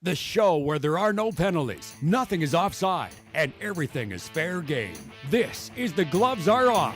The show where there are no penalties, nothing is offside, and everything is fair game. This is The Gloves Are Off.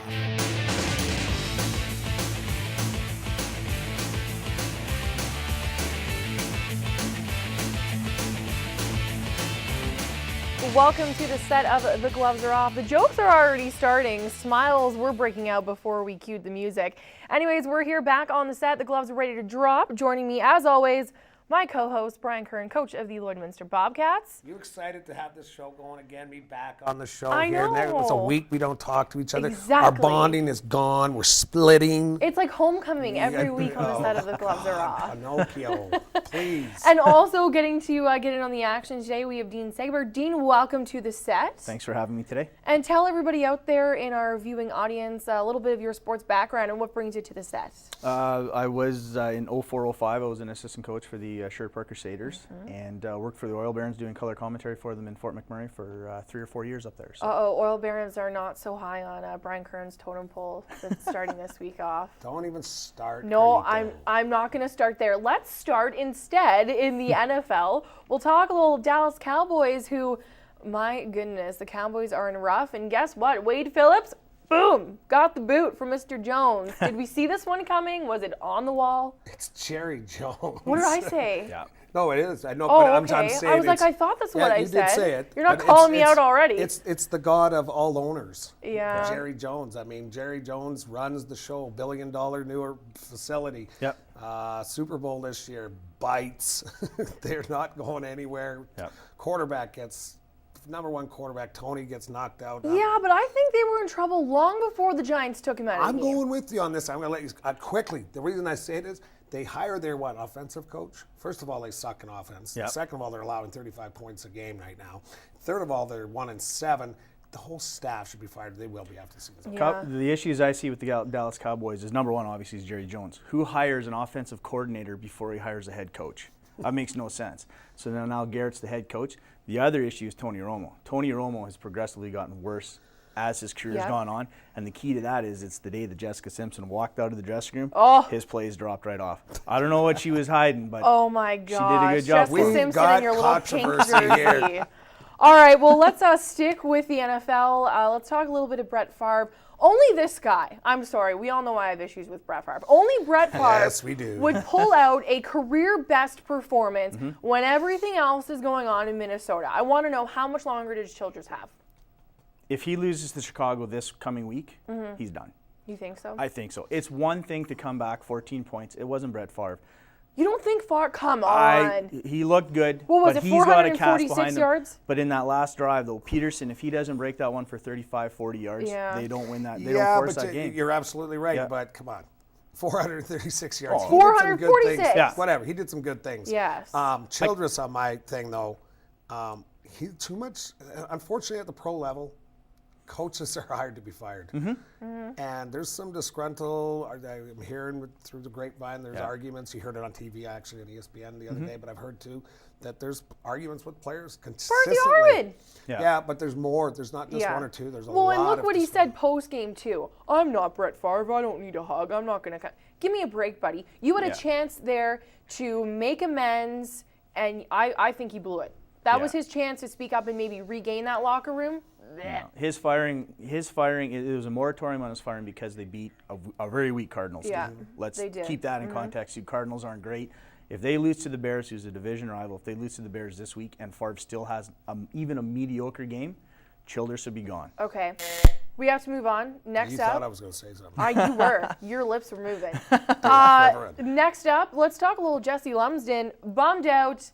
Welcome to the set of The Gloves Are Off. The jokes are already starting. Smiles were breaking out before we cued the music. Anyways, we're here back on the set. The gloves are ready to drop. Joining me, as always, my co-host, Brian Curran, coach of the Lloydminster Bobcats. You excited to have this show going again, me back on the show I here? know. It's a week we don't talk to each other. Exactly. Our bonding is gone. We're splitting. It's like homecoming every week on the set of The Gloves Are Off. Pinocchio, please. And also getting to get in on the action today, we have Dean Segbert. Dean, welcome to the set. Thanks for having me today. And tell everybody out there in our viewing audience a little bit of your sports background and what brings you to the set. I was in 04-05, I was an assistant coach for the Sherwood Park Crusaders and worked for the Oil Barons doing color commentary for them in Fort McMurray for 3 or 4 years up there. So. Oil Barons are not so high on Brian Curran's totem pole that's starting this week off. Don't even start. No, I'm not going to start there. Let's start instead in the NFL. We'll talk a little Dallas Cowboys who, my goodness, the Cowboys are in rough. And guess what? Wade Phillips, boom, got the boot from Mr. Jones. Did we see this one coming? Was it on the wall? It's Jerry Jones. What did I say? Yeah. No, it is. I know, Oh, but okay. I'm saying I was like, I thought that's what I you said. did say it. You're not but calling me out already. It's the god of all owners. Yeah. Jerry Jones. I mean, Jerry Jones runs the show. $1 billion newer facility. Yep. Super Bowl this year. Bites. They're not going anywhere. Yep. Quarterback gets. Number one quarterback, Tony, gets knocked out. Yeah, but I think they were in trouble long before the Giants took him out of I'm the game. going with you on this. I'm going to let you quickly. The reason I say it is they hire their offensive coach. First of all, they suck in offense. Yep. Second of all, they're allowing 35 points a game right now. Third of all, they're 1-7. The whole staff should be fired. They will be after the season. Yeah. The issues I see with the Dallas Cowboys is number one, obviously, is Jerry Jones. Who hires an offensive coordinator before he hires a head coach? That makes no sense. So now Garrett's the head coach. The other issue is Tony Romo. Tony Romo has progressively gotten worse as his career has gone on. And the key to that is it's the day that Jessica Simpson walked out of the dressing room, his plays dropped right off. I don't know what she was hiding, but Oh my gosh. she did a good job. Jessica We've Simpson got and your little pink controversy jersey. here. All right, well, let's stick with the NFL. Let's talk a little bit of Brett Favre. Only this guy, I'm sorry, we all know I have issues with Brett Favre. Only Brett Favre Yes, we do. would pull out a career best performance when everything else is going on in Minnesota. I want to know, how much longer does Childress have? if he loses to Chicago this coming week, he's done. You think so? I think so. It's one thing to come back 14 points. It wasn't Brett Favre. You don't think Favre? Come on. He looked good. What was but it, he's got a cast 446 behind him. yards? But in that last drive, though, Peterson, if he doesn't break that one for 35, 40 yards, Yeah. they don't win that. They Yeah, don't force but that game. you're absolutely right. Yeah. But come on, 436 yards. Oh. He did some good 446. things. Yeah. Whatever. He did some good things. Yes. Childress on my thing though, he too much. Unfortunately, at the pro level, coaches are hired to be fired, and there's some disgruntled. I'm hearing through the grapevine. There's arguments. You heard it on TV actually on ESPN the other day, but I've heard too that there's arguments with players consistently. Arvid. Yeah, but there's more. There's not just Yeah. one or two. There's a Well, lot and look of what he disgruntled- said post-game, too. I'm not Brett Favre. I don't need a hug. I'm not going to... Give me a break, buddy. You had a chance there to make amends, and I think he blew it. That was his chance to speak up and maybe regain that locker room. No. His firing, it was a moratorium on his firing because they beat a very weak Cardinals Yeah, team. Let's they did. keep that in context. The Cardinals aren't great. If they lose to the Bears, who's a division rival, if they lose to the Bears this week and Favre still has even a mediocre game, Childress would be gone. Okay. We have to move on. Next You up. thought I was going to say something. You were. Your lips were moving. Reverend. Next up, let's talk a little Jesse Lumsden. Bummed out.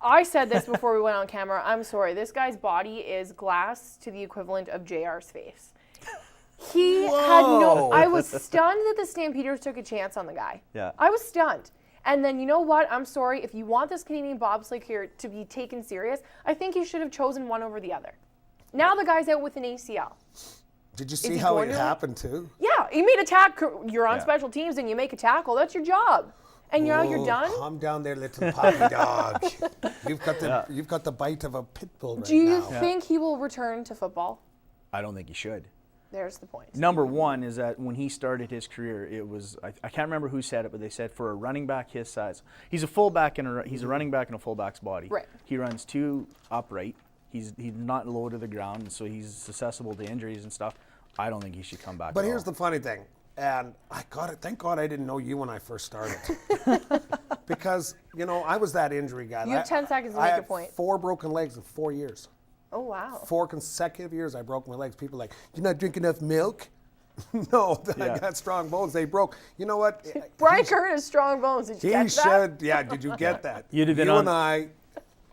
I said this before we went on camera. I'm sorry. This guy's body is glass to the equivalent of JR's face. He had no... I was stunned that the Stampeders took a chance on the guy. Yeah. I was stunned. And then, you know what? I'm sorry. If you want this Canadian bobsleigh here to be taken serious, I think you should have chosen one over the other. Now the guy's out with an ACL. Did you see he how going it to- happened too? Yeah, you made a tackle. You're on Yeah. special teams and you make a tackle. That's your job. And now you're Whoa, done? Calm down there, little puppy dog. You've got the bite of a pit bull right Do you now. think he will return to football? I don't think he should. There's the point. Number one is that when he started his career, it was, I can't remember who said it, but they said for a running back his size, he's a fullback he's a running back in a fullback's body. Right. He runs too upright. He's not low to the ground, and so he's susceptible to injuries and stuff. I don't think he should come back. But at here's all. the funny thing, and thank God I didn't know you when I first started. Because, I was that injury guy. You have 10 seconds to I make had a point. 4 broken legs in 4 years. Oh, wow. 4 consecutive years I broke my legs. People are like, you're not drinking enough milk? No, I got strong bones. They broke. You know what? Brian Curtin has strong bones. Did you catch that? should. Yeah, did you get that? You'd have been you on- and I,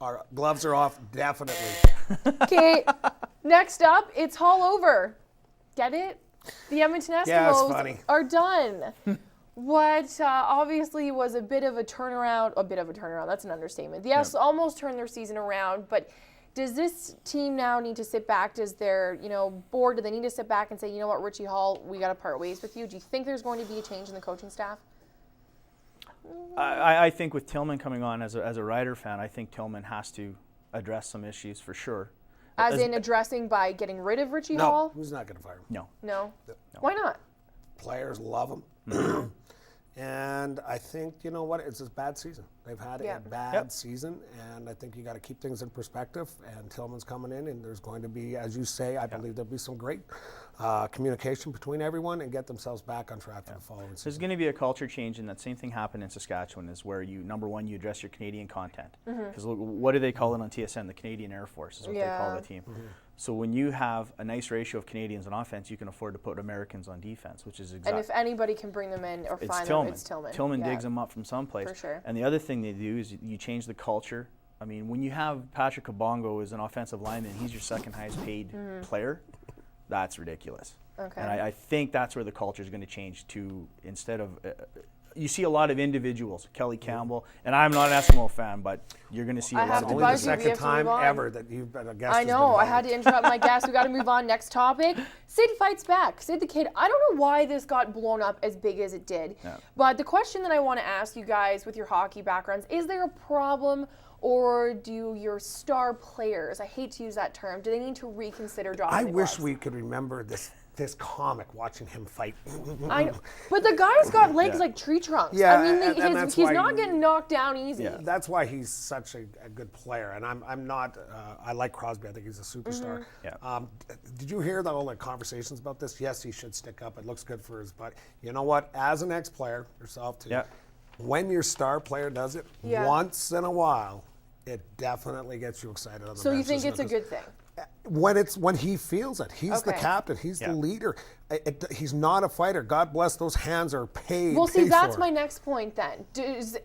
our gloves are off, definitely. Okay, next up, it's all over. Get it? The Edmonton Yeah, it's Eskimos funny. are done. What obviously was a bit of a turnaround, that's an understatement. The Eskimos almost turned their season around, but does this team now need to sit back? Does their board, do they need to sit back and say, you know what, Richie Hall, we got to part ways with you? Do you think there's going to be a change in the coaching staff? I think with Tillman coming on as a Rider fan, I think Tillman has to address some issues for sure. As in addressing by getting rid of Richie No, Hall? who's not going to fire him? No. No. Why not? Players love him. And I think, you know what, it's a bad season. They've had a bad season, and I think you got to keep things in perspective. And Tillman's coming in, and there's going to be, as you say, I believe there'll be some great communication between everyone and get themselves back on track for the following There's season. going to be a culture change, and that same thing happened in Saskatchewan, is where number one, you address your Canadian content. Because what do they call it on TSN? The Canadian Air Force is what they call the team. So when you have a nice ratio of Canadians on offense, you can afford to put Americans on defense, which is And exactly. if anybody can bring them in or It's find Tillman. them, it's Tillman. Tillman Yeah. digs them up from someplace. For sure. And the other thing they do is you change the culture. I mean, when you have Patrick Kabongo as an offensive lineman, he's your second highest paid player. That's ridiculous. Okay. And I think that's where the culture is going to change to, instead of, you see a lot of individuals, Kelly Campbell, and I'm not an Eskimo fan, but you're going to see a I lot have of to Only the buzz you, we second have to move time on. ever that you've been a guest. I know. I had to interrupt my guest. We got to move on. Next topic. Sid fights back. Sid the Kid. I don't know why this got blown up as big as it did. Yeah. But the question that I want to ask you guys with your hockey backgrounds, is there a problem, or do your star players, I hate to use that term, do they need to reconsider dropping I the wish gloves? we could remember this comic watching him fight. I know. But the guy's got legs like tree trunks. Yeah, I mean, and that's he's why not getting knocked down easy. Yeah. That's why he's such a good player, and I'm not. I like Crosby. I think he's a superstar. Yeah. Did you hear all the conversations about this? Yes, he should stick up. It looks good for his body. You know what? As an ex-player, yourself too. Yeah. When your star player does it once in a while, it definitely gets you excited on the So you bench, think doesn't it's a it? good thing? When he feels it, he's the Okay. captain, he's Yeah. the leader. He's not a fighter. God bless, those hands are paid. Well, see, paid that's for. my next point then.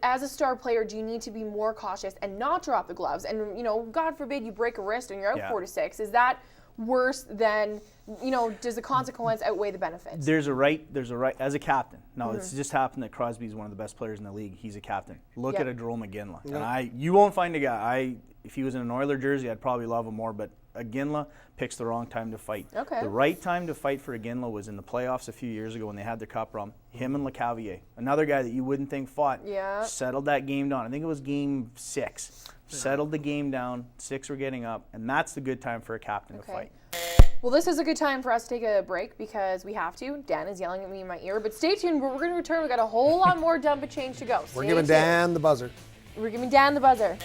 As a star player, do you need to be more cautious and not drop the gloves? And, God forbid you break a wrist and you're out Yeah. 4 to 6. Is that worse than, does the consequence outweigh the benefits? There's a right as a captain. Now it's just happened that Crosby is one of the best players in the league. He's a captain. Look Yep. at a Jerome Iginla. And you won't find a guy. If he was in an Oiler jersey, I'd probably love him more. But Iginla picks the wrong time to fight. Okay. The right time to fight for Iginla was in the playoffs a few years ago when they had their cup run. Him and LeCavier, another guy that you wouldn't think fought, Yeah. settled that game down. I think it was game 6. Settled the game down. 6 were getting up, and that's the good time for a captain to fight. Well, this is a good time for us to take a break because we have to. Dan is yelling at me in my ear. But stay tuned. We're going to return. We've got a whole lot more Dump and Change to go. We're Stay giving tuned. Dan the buzzer. We're giving Dan the buzzer.